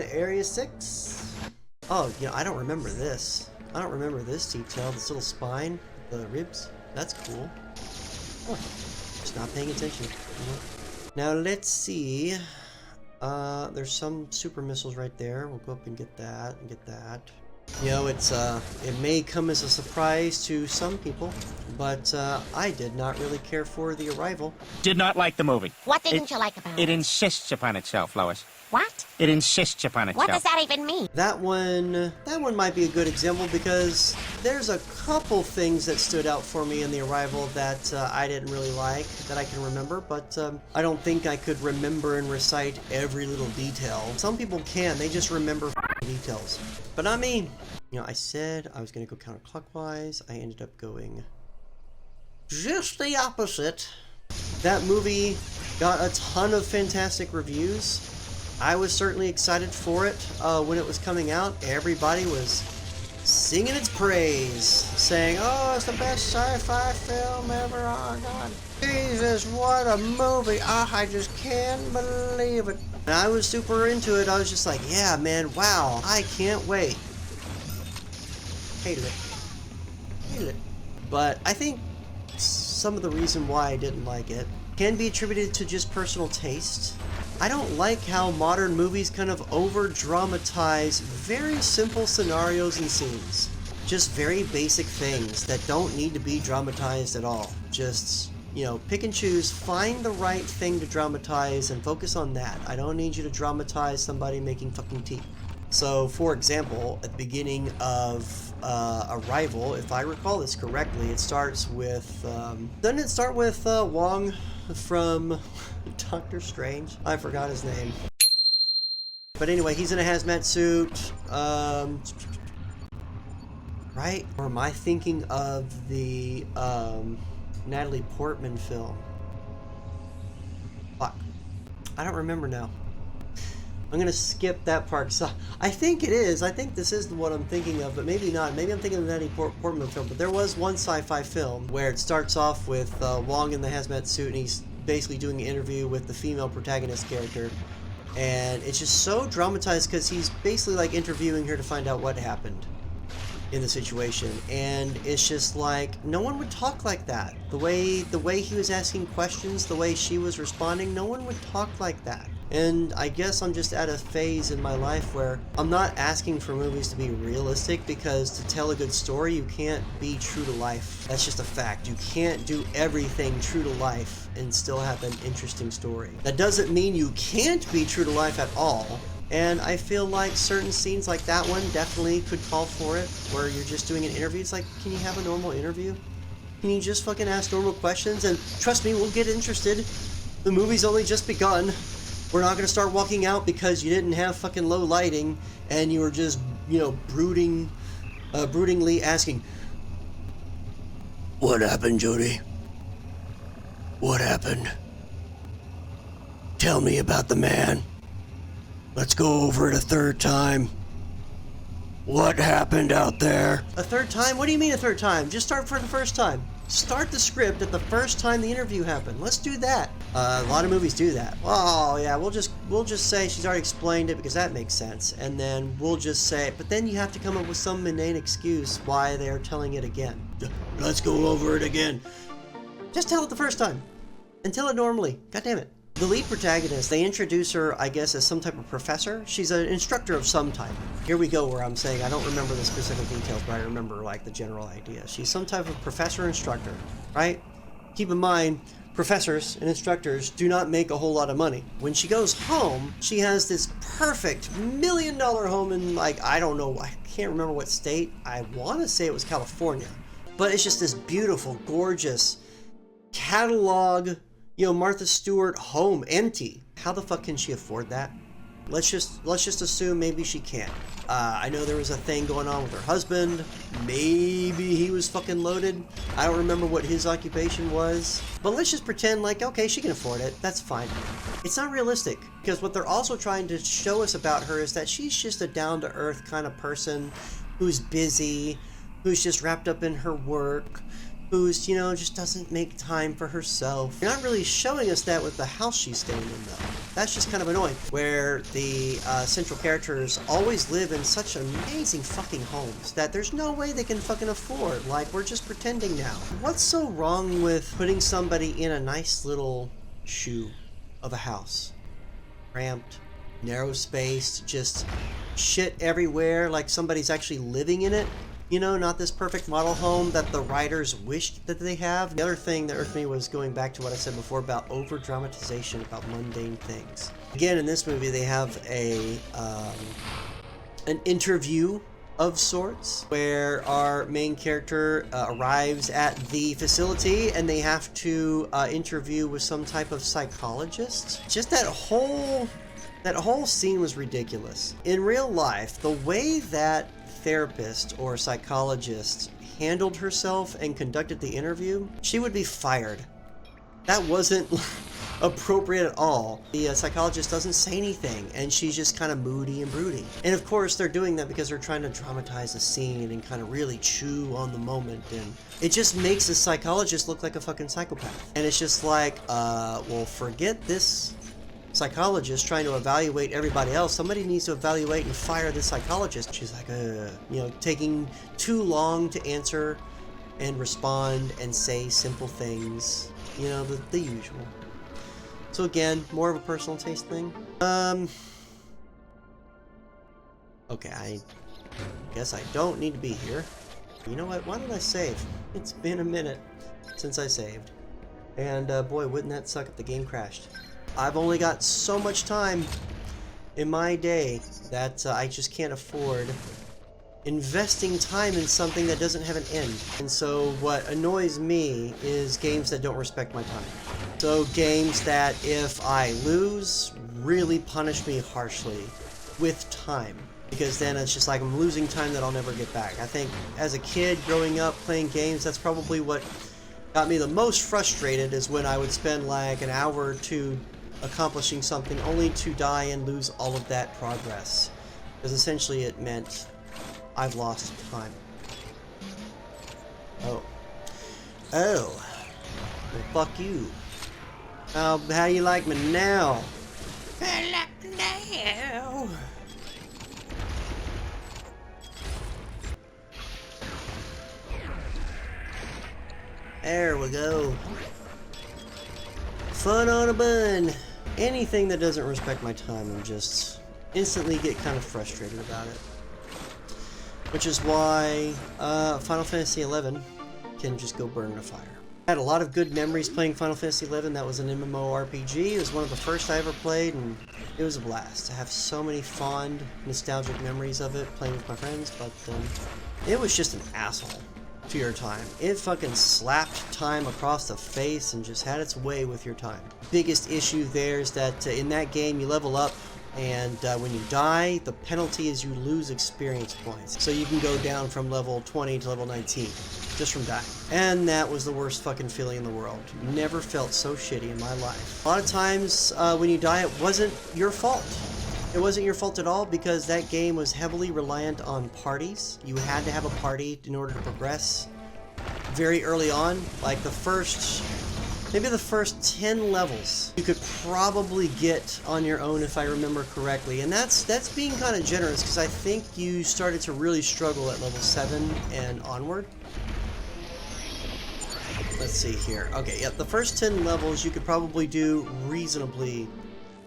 to Area 6. Oh, you know, I don't remember this. I don't remember this detail. This little spine, the ribs. That's cool. Oh, just not paying attention. Now let's see. There's some super missiles right there. We'll go up and get that and get that. You know, it may come as a surprise to some people, but I did not really care for the arrival. Did not like the movie. What didn't you like about it? It insists upon itself, Lois. What? It insists upon itself. What does that even mean? That one might be a good example because there's a couple things that stood out for me in the arrival that I didn't really like that I can remember, but I don't think I could remember and recite every little detail. Some people can, they just remember details. But not me. You know, I said I was going to go counterclockwise. I ended up going just the opposite. That movie got a ton of fantastic reviews. I was certainly excited for it when it was coming out. Everybody was singing its praise, saying, "Oh, it's the best sci-fi film ever! Oh God, Jesus, what a movie! Oh, I just can't believe it!" And I was super into it. I was just like, "Yeah, man, wow! I can't wait." Hated it. Hated it. But I think some of the reason why I didn't like it can be attributed to just personal taste. I don't like how modern movies kind of over-dramatize very simple scenarios and scenes. Just very basic things that don't need to be dramatized at all. Just, you know, pick and choose, find the right thing to dramatize and focus on that. I don't need you to dramatize somebody making fucking tea. So, for example, at the beginning of Arrival, if I recall this correctly, it starts with, doesn't it start with Wong from Doctor Strange? I forgot his name. But anyway, he's in a hazmat suit, right? Or am I thinking of the Natalie Portman film? Fuck. I don't remember now. I'm gonna skip that part. So I think it is. I think this is what I'm thinking of, but maybe not. Maybe I'm thinking of the Natalie Portman film. But there was one sci-fi film where it starts off with Wong in the hazmat suit, and he's basically doing an interview with the female protagonist character, and it's just so dramatized because he's basically like interviewing her to find out what happened in the situation, and it's just like no one would talk like that. The way he was asking questions, the way she was responding, no one would talk like that. And I guess I'm just at a phase in my life where I'm not asking for movies to be realistic, because to tell a good story, you can't be true to life. That's just a fact. You can't do everything true to life and still have an interesting story. That doesn't mean you can't be true to life at all. And I feel like certain scenes like that one definitely could call for it, where you're just doing an interview. It's like, can you have a normal interview? Can you just fucking ask normal questions? And trust me, we'll get interested. The movie's only just begun. We're not going to start walking out because you didn't have fucking low lighting and you were just, you know, broodingly asking, "What happened, Jody? What happened? Tell me about the man. Let's go over it a third time. What happened out there?" A third time? What do you mean a third time? Just start for the first time. Start the script at the first time the interview happened. Let's do that. A lot of movies do that. Oh yeah, we'll just say she's already explained it because that makes sense, and then we'll just say it. But then you have to come up with some inane excuse why they're telling it again. Let's go over it again. Just tell it the first time, and tell it normally. God damn it. The lead protagonist, they introduce her, I guess, as some type of professor. She's an instructor of some type. Here we go where I'm saying I don't remember the specific details, but I remember, like, the general idea. She's some type of professor or instructor, right? Keep in mind, professors and instructors do not make a whole lot of money. When she goes home, she has this perfect $1 million home in, like, I don't know, I can't remember what state. I want to say it was California. But it's just this beautiful, gorgeous catalog, you know, Martha Stewart home, empty. How the fuck can she afford that? Let's just assume maybe she can't. I know there was a thing going on with her husband. Maybe he was fucking loaded. I don't remember what his occupation was. But let's just pretend like, okay, she can afford it. That's fine. It's not realistic, because what they're also trying to show us about her is that she's just a down-to-earth kind of person who's busy, who's just wrapped up in her work, who's, you know, just doesn't make time for herself. You're not really showing us that with the house she's staying in, though. That's just kind of annoying. Where the central characters always live in such amazing fucking homes that there's no way they can fucking afford. Like, we're just pretending now. What's so wrong with putting somebody in a nice little shoe of a house? Cramped, narrow spaced, just shit everywhere, like somebody's actually living in it. You know, not this perfect model home that the writers wished that they have. The other thing that irked me was going back to what I said before about over-dramatization about mundane things. Again, in this movie, they have an interview of sorts where our main character arrives at the facility and they have to interview with some type of psychologist. Just that whole scene was ridiculous. In real life, the way that therapist or psychologist handled herself and conducted the interview, she would be fired. That wasn't appropriate at all. The psychologist doesn't say anything, and she's just kind of moody and broody. And of course, they're doing that because they're trying to dramatize the scene and kind of really chew on the moment, and it just makes the psychologist look like a fucking psychopath. And it's just like, well, forget this psychologist trying to evaluate everybody else. Somebody needs to evaluate and fire this psychologist. She's like, you know, taking too long to answer and respond and say simple things. You know, the usual. So again, more of a personal taste thing. Okay, I guess I don't need to be here. You know what? Why don't I save? It's been a minute since I saved. And boy, wouldn't that suck if the game crashed. I've only got so much time in my day that I just can't afford investing time in something that doesn't have an end. And so what annoys me is games that don't respect my time. So games that if I lose, really punish me harshly with time. Because then it's just like I'm losing time that I'll never get back. I think as a kid growing up playing games, that's probably what got me the most frustrated, is when I would spend like an hour or two accomplishing something only to die and lose all of that progress. Because essentially it meant I've lost time. Oh. Well, fuck you. How you like me now? I like now. There we go. Fun on a bun. Anything that doesn't respect my time, I'm just instantly get kind of frustrated about it. Which is why Final Fantasy XI can just go burn in a fire. I had a lot of good memories playing Final Fantasy XI. That was an MMORPG. It was one of the first I ever played, and it was a blast. I have so many fond, nostalgic memories of it playing with my friends, but it was just an asshole to your time. It fucking slapped time across the face and just had its way with your time. Biggest issue there is that in that game you level up, and when you die, the penalty is you lose experience points. So you can go down from level 20 to level 19 just from dying. And that was the worst fucking feeling in the world. Never felt so shitty in my life. A lot of times when you die, it wasn't your fault. It wasn't your fault at all, because that game was heavily reliant on parties. You had to have a party in order to progress very early on. Like maybe the first 10 levels you could probably get on your own, if I remember correctly. And that's being kind of generous, because I think you started to really struggle at level 7 and onward. Let's see here. Okay, yep, the first 10 levels you could probably do reasonably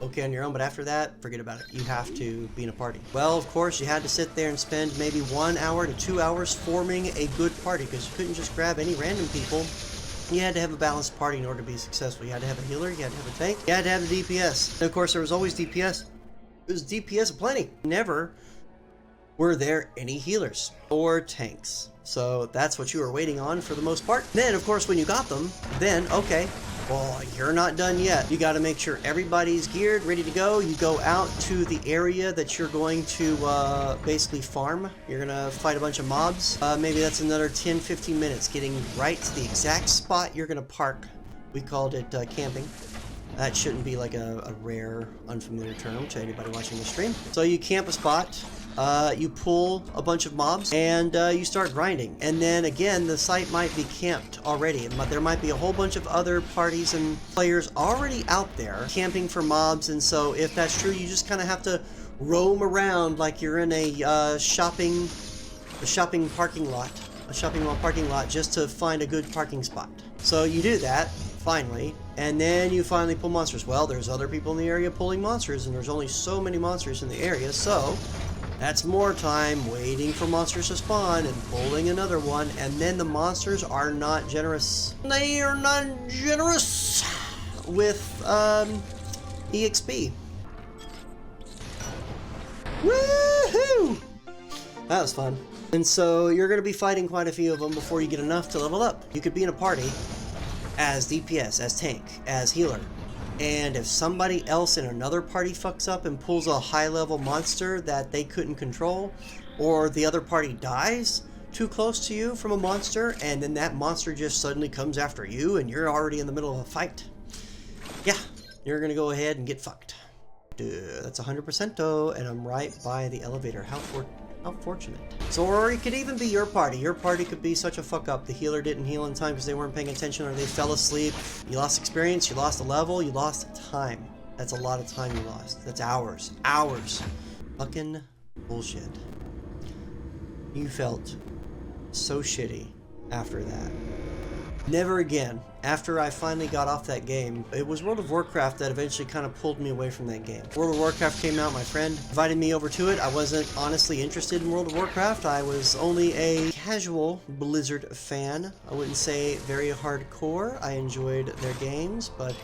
okay on your own, but after that, forget about it. You have to be in a party. Well, of course, you had to sit there and spend maybe 1 hour to 2 hours forming a good party, because you couldn't just grab any random people. You had to have a balanced party in order to be successful. You had to have a healer, you had to have a tank, you had to have a DPS. And of course, there was always DPS. There was DPS aplenty. Never were there any healers or tanks. So that's what you were waiting on for the most part. Then, of course, when you got them, then, okay, well, you're not done yet. You got to make sure everybody's geared, ready to go. You go out to the area that you're going to basically farm. You're going to fight a bunch of mobs. Maybe that's another 10-15 minutes getting right to the exact spot you're going to park. We called it camping. That shouldn't be like a rare, unfamiliar term to anybody watching the stream. So you camp a spot. you pull a bunch of mobs and you start grinding. And then again, the site might be camped already. There might be a whole bunch of other parties and players already out there camping for mobs. And so if that's true, you just kind of have to roam around like you're in a shopping parking lot, a shopping mall parking lot, just to find a good parking spot. So you do that, finally, and then you finally pull monsters. Well, there's other people in the area pulling monsters, and there's only so many monsters in the area, so that's more time waiting for monsters to spawn and pulling another one, and then the monsters are not generous. They are not generous with EXP. Woohoo! That was fun. And so you're going to be fighting quite a few of them before you get enough to level up. You could be in a party as DPS, as tank, as healer. And if somebody else in another party fucks up and pulls a high-level monster that they couldn't control, or the other party dies too close to you from a monster, and then that monster just suddenly comes after you and you're already in the middle of a fight, yeah, you're going to go ahead and get fucked. Dude, that's 100% though, and I'm right by the elevator. How fortunate. So, or it could even be your party. Your party could be such a fuck up. The healer didn't heal in time because they weren't paying attention, or they fell asleep. You lost experience, you lost a level, you lost time. That's a lot of time you lost. That's hours. Hours. Fucking bullshit. You felt so shitty after that. Never again. After I finally got off that game, it was World of Warcraft that eventually kind of pulled me away from that game. World of Warcraft came out, my friend invited me over to it. I wasn't honestly interested in World of Warcraft. I was only a casual Blizzard fan. I wouldn't say very hardcore. I enjoyed their games, but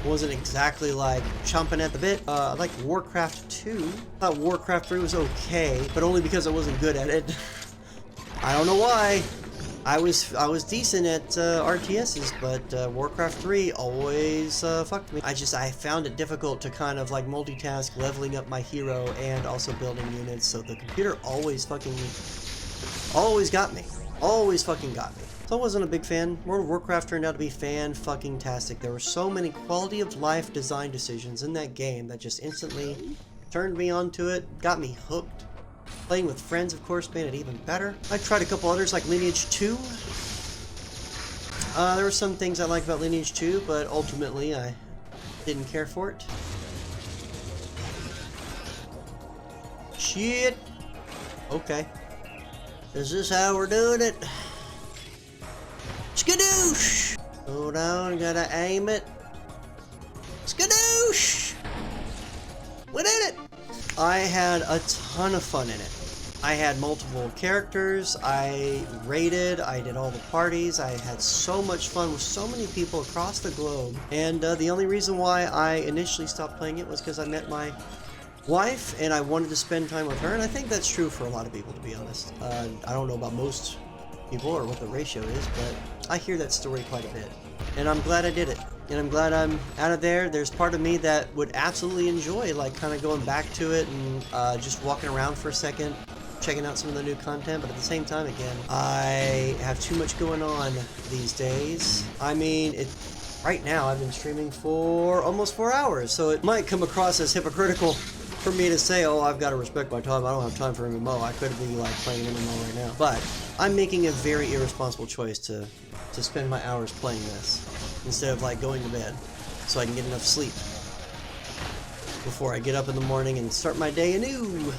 wasn't exactly like chomping at the bit. I liked Warcraft 2. I thought Warcraft 3 was okay, but only because I wasn't good at it. I don't know why. I was decent at RTSs, but Warcraft 3 always fucked me. I found it difficult to kind of like multitask leveling up my hero and also building units, so the computer always got me. Always fucking got me. So I wasn't a big fan. World of Warcraft turned out to be fan-fucking-tastic. There were so many quality of life design decisions in that game that just instantly turned me onto it, got me hooked. Playing with friends, of course, made it even better. I tried a couple others like Lineage 2. There were some things I liked about Lineage 2, but ultimately I didn't care for it. Shit! Okay. Is this how we're doing it? Skadoosh! Hold on, gotta aim it. Skadoosh! We did it! I had a ton of fun in it. I had multiple characters, I raided, I did all the parties, I had so much fun with so many people across the globe. And the only reason why I initially stopped playing it was because I met my wife and I wanted to spend time with her, and I think that's true for a lot of people, to be honest. I don't know about most people or what the ratio is, but I hear that story quite a bit. And I'm glad I did it. And I'm glad I'm out of there. There's part of me that would absolutely enjoy, like, kind of going back to it and just walking around for a second, checking out some of the new content. But at the same time, again, I have too much going on these days. I mean, right now I've been streaming for almost 4 hours, so it might come across as hypocritical for me to say, oh, I've got to respect my time. I don't have time for MMO. I could be, like, playing MMO right now. But I'm making a very irresponsible choice to spend my hours playing this instead of like going to bed so I can get enough sleep before I get up in the morning and start my day anew.